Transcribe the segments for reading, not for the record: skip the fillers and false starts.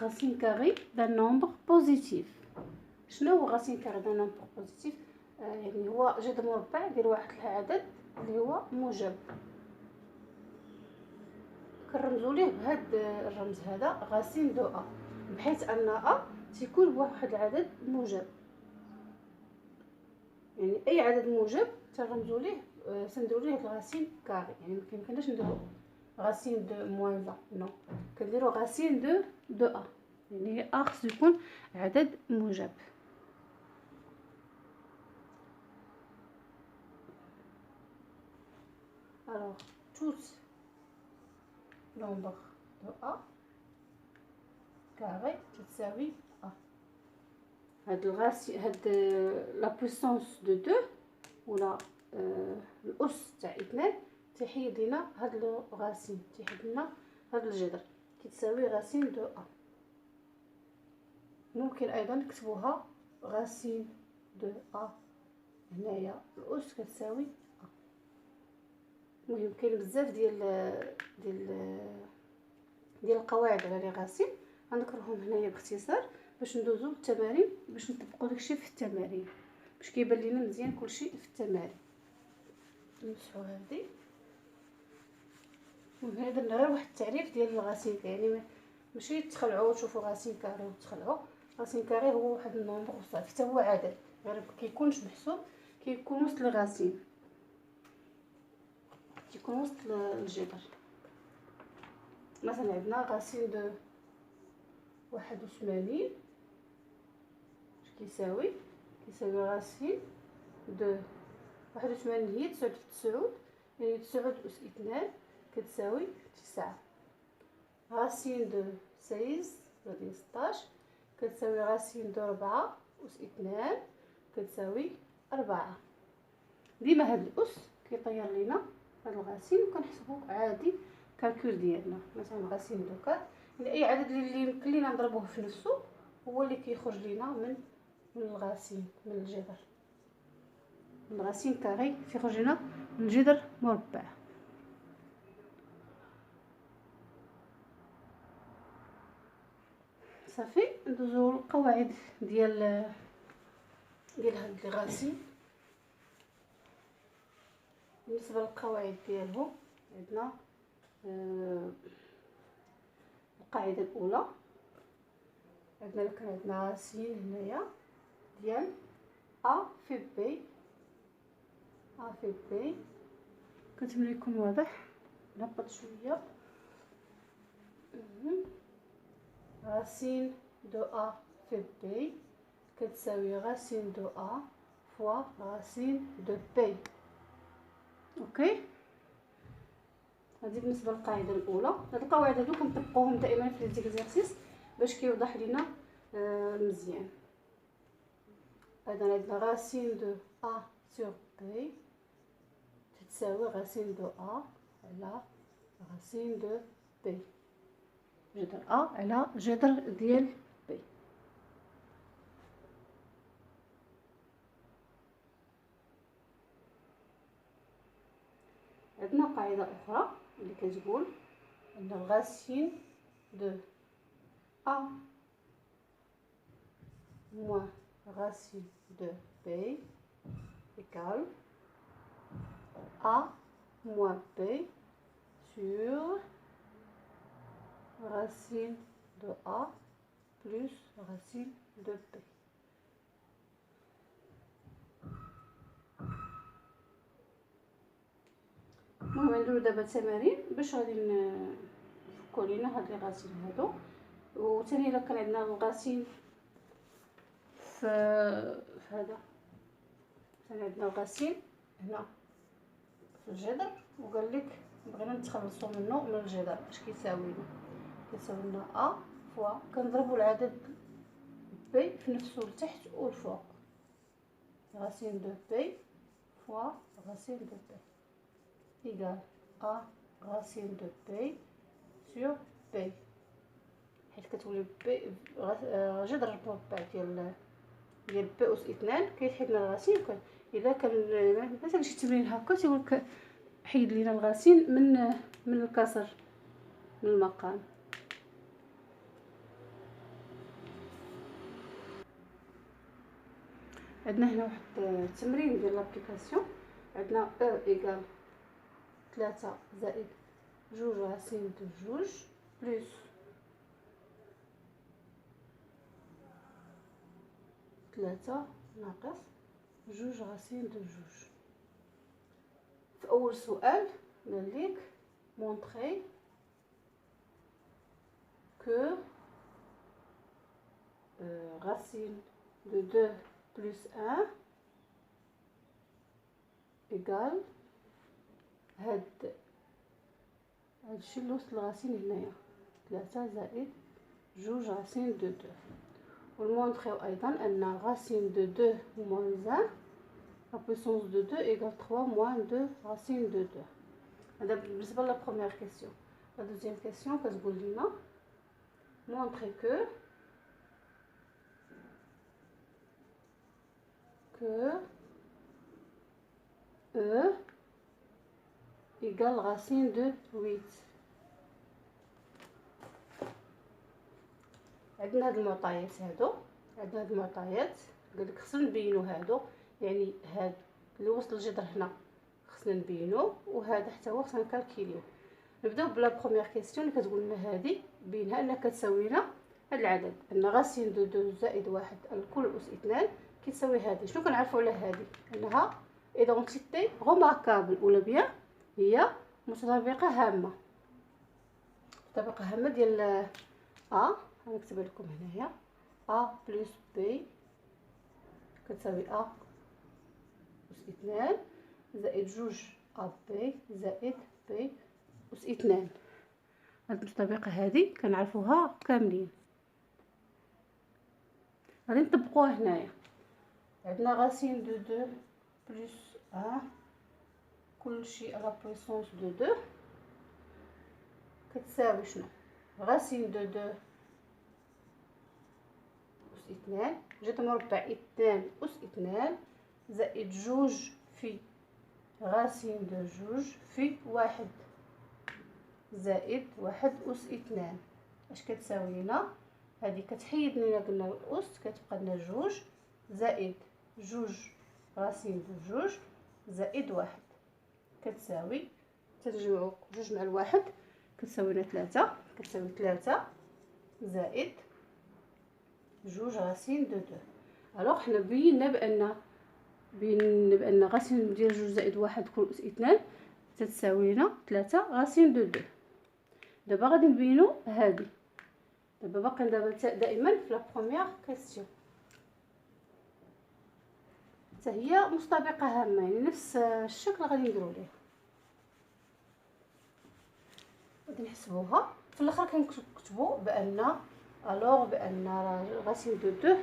racine carrée d'un nombre positif. شنو هو racine carrée d'un nombre positif؟ يعني هو جذر مربع ديال واحد العدد اللي هو موجب. كنرمزوا ليه بهذا الرمز هذا غاسين دو ا، بحيث ان ا تيكون بواحد العدد موجب. يعني اي عدد موجب تنرمزوا ليه تنديروا ليه الغاسين كاري. يعني ما يمكنناش نديروا غاسين دو موان نو، كنديروا غاسين دو ا، يعني ا خصو يكون عدد موجب. alors tout nombre de a carré تساوي ا. هاد الغاسي هاد لا بويسونس دو 2 ولا الاس تاع 2 تيحيد لينا هاد الغاسين، تيحيد لنا هاد الجذر كيتساوي غاسين دو ا. ممكن ايضا نكتبوها غاسين دو ا، هنايا الاس كتساوي ا. المهم كاين بزاف ديال القواعد على لي غاسين غنذكرهم هنايا باختصار باش ندوزو للتمارين، باش نطبقوا داكشي في التمارين، باش كيبان لينا مزيان كلشي في التمارين. نمسحوا هذه. المهم درنا غير واحد التعريف ديال الغاسين، يعني ماشي تخلعوا تشوفوا غاسين كاري وتخلعوا. غاسين كاري هو واحد النومبر وصافي، حتى هو عدد غير كيكونش محسوب، كيكون وسط الغاسين، كيكون وسط الجذر. مثلا عندنا غاسين دو 81 كيساوي غاسين دو 81 هي 9 في 9، يعني 9 أس 2 كتساوي 9. غاسين دو 16 كتساوي غاسين دو 4 أس 2 كتساوي 4. ديما هاد الأس كيطير لينا هاد الغاسين وكنحسبو عادي كالكول ديالنا. مثلا غاسين دو 4، يعني اي عدد اللي يمكن لينا نضربوه في نفسه هو اللي كيخرج لينا من الغاسين، من الجذر، من الغاسين كاري كيخرج لنا من جذر مربع. صافي ندوزو للقواعد ديال هاد لي غاسين. بالنسبه للقواعد ديالهم عندنا القاعده الاولى، عندنا غاسين هنايا ديال ا في بي. ا في بي كنتمنى يكون واضح، نهبط شويه. غاسين دو ا في بي كتساوي غاسين دو ا فوا غاسين دو بي. اوكي، هذه بالنسبه للقاعده الاولى. هاد القواعد هادو كنطبقوهم دائما في ليزيكزارسيس باش كيوضح لينا مزيان. ايضا عندنا غاسين دو ا سور بي تساوي غاسين دو ا على غاسين دو بي، جذر ا على جذر ديال بي. عندنا قاعده اخرى اللي كتقول ان الغاسين دو ا moins racine de b égale a moins b sur racine de a plus racine de b. المهم نديرو دابا تمارين باش غادي نفكو لينا هاد لي غاسين هادو. وثاني الا كان عندنا الغاسين في هذا، مثلا عندنا الغاسين هنا في الجذر وقال لك بغينا نتخلصوا منه من الجذر، اش كيساوي لنا ا فوا كنضربوا العدد بي في نفسه لتحت والفوق. غاسين دو بي فوا غاسين دو بي إيكال ا غاسين دو بي سور بي، حيت كتولي بي جذر مربع ديال بي أس 2 كيحيد لنا الغاسين. اذا كان مثلا شي تمرين هكا تيقولك حيد لينا الغاسين من الكسر من المقام. عندنا هنا واحد التمرين ديال لابليكاسيون. عندنا او ايكال 3 زائد جوج راسين دو جوج بلس 3 ناقص جوج راسين دو جوج. في اول سؤال قال لك مونطري que racine de 2 plus 1 égale هادشي اللي وسط الغاسين هنايا 3 زائد جوج راسين دو 2. ونمونطريو ايضا ان racine de 2 moins 1 la puissance de 2 égale 3 moins 2 racine de 2. هذا بالنسبه لا بروميير كيسيون. لا دوزيام كيسيون كتقول لنا montrer que E égale racine de 8. عندنا هاد المعطيات قالك خصنا نبينو هادو، يعني هاد اللي وسط الجذر هنا خصنا نبينو، وهذا حتى هو خصنا نكالكيليو. نبداو بلا بروميير كيسيون اللي كتقول لنا هذه بينها انها كتساوينا هاد العدد ان غاسين دو 2 زائد 1 الكل اس 2 كتساوي هذه. شنو كنعرفوا على هذه؟ انها ايدونتيتي روماركابل ولا بيان هي متطابقه هامه. متطابقه هامه ديال ا، غنكتبها لكم هنايا ا بلس بي كتساوي ا اس 2 زائد جوج ا بي زائد بي اس 2. هاد المتطابقه هذه كنعرفوها كاملين، غادي نطبقوها هنايا. عندنا غاسين دو 2 بلس 1 كلشي على بويسونس دو 2 كتساوي شنو؟ غاسين دو 2 اس 2 جذر مربع 2 اس 2 زائد جوج في غاسين دو جوج في 1 زائد 1 اس 2. اش كتساوي لنا؟ هذه كتحيد لنا قلنا الاس كتبقى لنا جوج زائد جوج غاسين دو جوج زائد 1 كتساوي تنجمعو جوج مع الواحد كتساوي لنا 3 كتساوي 3 زائد جوج غاسين دو 2. الوغ حنا بينا بان غاسين ديال جوج زائد 1 كل اس 2 تتساوي لنا 3 غاسين دو 2. دابا غادي نبينو هذه. دابا باقي دائما في لا بروميير كيسيون حتى هي مستطابقه هامه، يعني نفس الشكل غادي نديرو ليه. غادي نحسبوها في الاخر كنكتبوا بان غاسين دو 2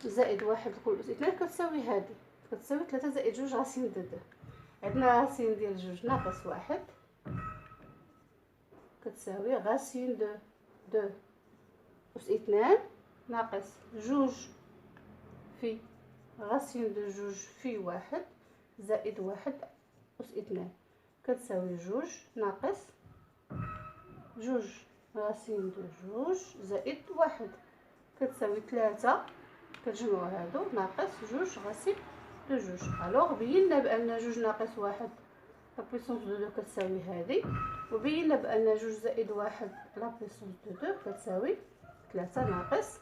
زائد 1 كل اس 2 كتساوي هذه كتساوي 3 زائد جوج غاسين دو 2. عندنا غاسين ديال جوج ناقص 1 كتساوي غاسين دو 2 اس 2 ناقص جوج في غاسين دو جوج في 1 زائد 1 اس 2 كتساوي جوج ناقص جوج غاسين دو جوج زائد 1 كتساوي 3 كتجمعوا هادو ناقص جوج غاسين دو جوج. الوغ بينا بان جوج ناقص 1 لا بويسونس دو 2 كتساوي هذه، وبينا بان جوج زائد 1 لا بويسونس دو 2 كتساوي 3 ناقص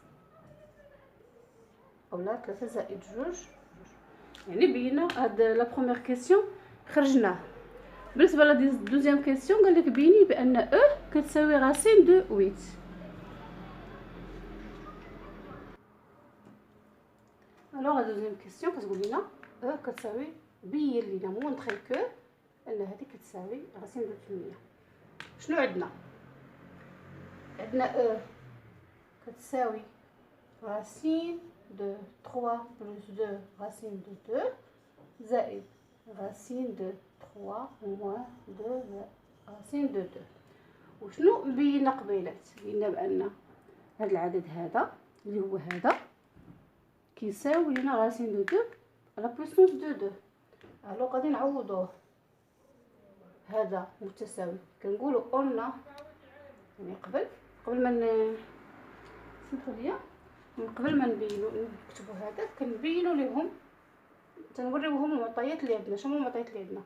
اولا 3 زائد جوج. يعني بينا هاد لا بروميير كيسيون خرجناه. بالنسبه لا دوزيام كيسيون قال لك بيني بان او كتساوي غاسين دو 8. الوغ لا دوزيام كيسيون كتقول لنا او كتساوي بين لينا مونطري كو ان هذه كتساوي غاسين دو 8. شنو عندنا او كتساوي غاسين دو 3 بلس 2 غاسين دو 2 زائد غاسين دو 3 موان 2 غاسين دو 2. وشنو بينا قبيلات؟ بينا بان هذا العدد هذا اللي هو هذا كيساوي لنا غاسين دو 2 على بويسونس دو 2. الو غادي نعوضوه. هذا متساوي كنقولوا قلنا يعني قبل ما سمحوا ليا من قبل ما نكتبوا هذا كنبينوا لهم، تنوريوهم المعطيات اللي عندنا. شنو المعطيات اللي عندنا؟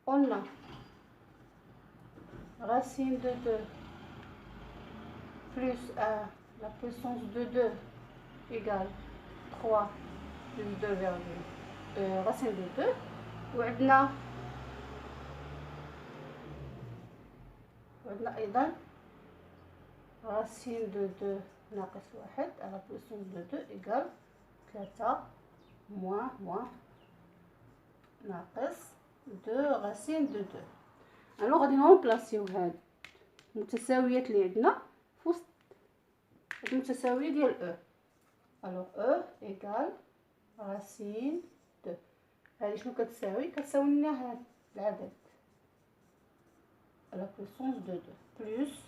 قلنا racine de 2 plus a la puissance de 2 égale 3 plus 2 virgule racine de 2. وعندنا ايضا racine de 2 ناقص 1 à la puissance de 2 égale 3 moins ناقص 2 racine de 2. الو غادي نومبلاسيو هاد المتساويات اللي عندنا في وسط المتساويه ديال او. الو او ايغال راسين دو. هادي شنو كتساوي؟ كتساوي لنا هاد العدد على بويسونس دو بلس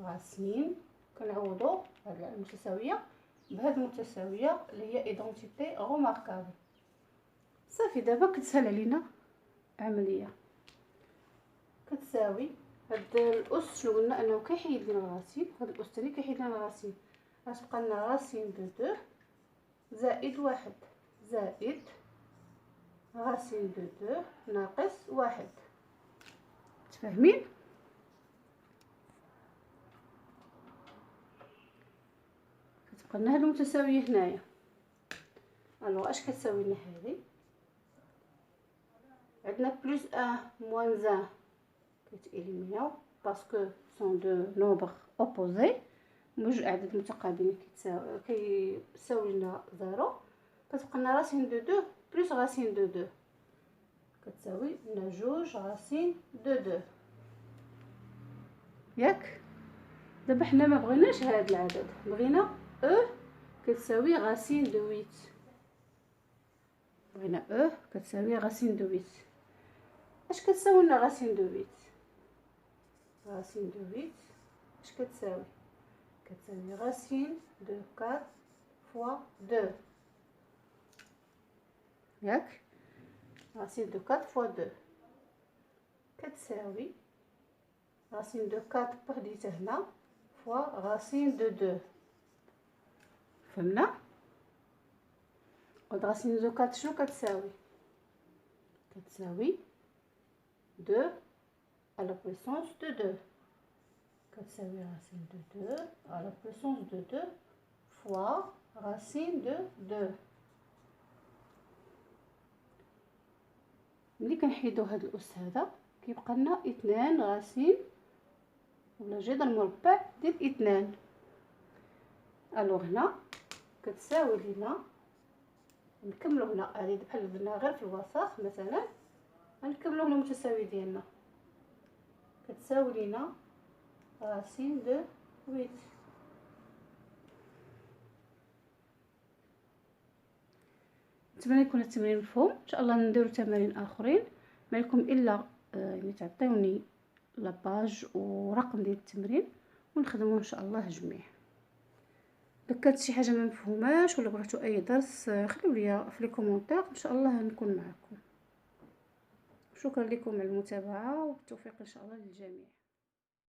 راسين. كنعوضو هاد المتساويه بهاد المتساويه اللي هي ايدونتيتي روماركابل. صافي دابا كتسهل علينا عمليه. كتساوي هاد الاس شنو قلنا انه كيحيد لنا الراسين، هاد الاس تاني كيحيد لنا الراسين، غتبقى لنا راسين دو 2 زائد 1 زائد راسين دو 2 ناقص 1. متفاهمين؟ كتبقى لنا هاد المتساويه هنايا. الو اش كتساوي لنا هذه؟ عندنا بلس 1 موان 1 كيتإليميناو باسكو سون دو نومبر اوبوزي، جوج اعداد متقابلين كيساوي لنا 0. كتبقى لنا راسين دو 2 بلس راسين دو 2 كتساوي لنا جوج راسين دو 2. ياك دابا حنا ما بغيناش هاد العدد، بغينا او كتساوي راسين دو 8. بغينا او كتساوي راسين دو 8. اش كتساوي لنا راسين دو 8؟ راسين دو 8 اش كتساوي؟ كتساوي راسين دو 4 فوا 2. ياك راسين دو 4 فوا 2 كتساوي راسين دو 4 بوحديتها هنا فوا راسين دو 2. فهمنا؟ راسين دو 4 شنو كتساوي؟ كتساوي 2 على بويسونس دو 2. كتساوي راسين دو 2 على بويسونس دو 2 فوا راسين دو 2. ملي كنحيدو هاد الاس هذا كيبقى لنا 2 راسين ولا جذر مربع ديال 2. الو هنا كتساوي لينا، نكملو هنا هادي بحال درنا غير في الوسط مثلا، غنكملو هنا المتساوي ديالنا كتساوي لينا راسين دو 8. نتمنى يكون التمرين مفهوم. ان شاء الله نديرو تمارين اخرين. ما لكم الا يعني تعطيوني لاباج ورقم ديال التمرين ونخدمو ان شاء الله جميع. الا كانت شي حاجه ما مفهوماش ولا بغيتو اي درس خليو لي في لي كومونتير، ان شاء الله نكون معكم. شكرا لكم على المتابعه وبالتوفيق ان شاء الله للجميع.